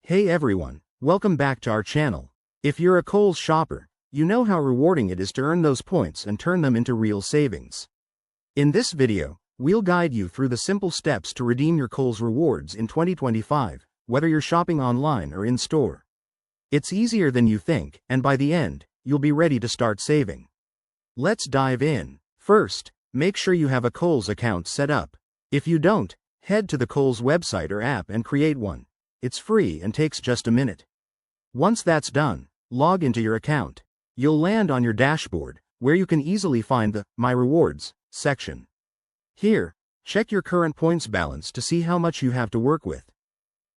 Hey everyone, welcome back to our channel. If you're a Kohls shopper, you know how rewarding it is to earn those points and turn them into real savings. In this video, we'll guide you through the simple steps to redeem your Kohls rewards in 2025, whether you're shopping online or in store. It's easier than you think, and by the end, you'll be ready to start saving. Let's dive in. First, make sure you have a Kohls account set up. If you don't, head to the Kohls website or app and create one. It's free and takes just a minute. Once that's done, log into your account. You'll land on your dashboard, where you can easily find the My Rewards section. Here, check your current points balance to see how much you have to work with.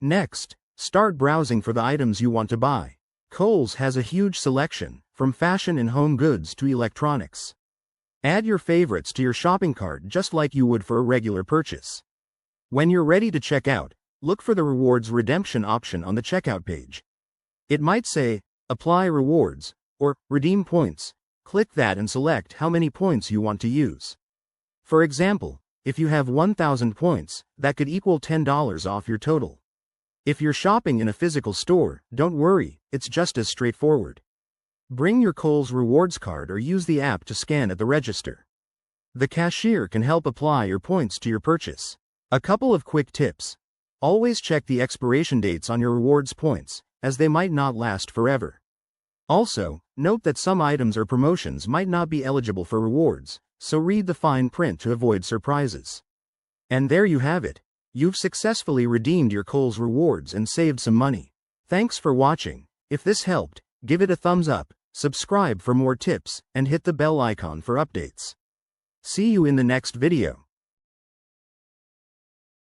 Next, start browsing for the items you want to buy. Kohls has a huge selection, from fashion and home goods to electronics. Add your favorites to your shopping cart just like you would for a regular purchase. When you're ready to check out, look for the rewards redemption option on the checkout page. It might say, Apply Rewards, or Redeem Points. Click that and select how many points you want to use. For example, if you have 1,000 points, that could equal $10 off your total. If you're shopping in a physical store, don't worry, it's just as straightforward. Bring your Kohls rewards card or use the app to scan at the register. The cashier can help apply your points to your purchase. A couple of quick tips. Always check the expiration dates on your rewards points, as they might not last forever. Also, note that some items or promotions might not be eligible for rewards, so read the fine print to avoid surprises. And there you have it. You've successfully redeemed your Kohls rewards and saved some money. Thanks for watching. If this helped, give it a thumbs up, subscribe for more tips, and hit the bell icon for updates. See you in the next video.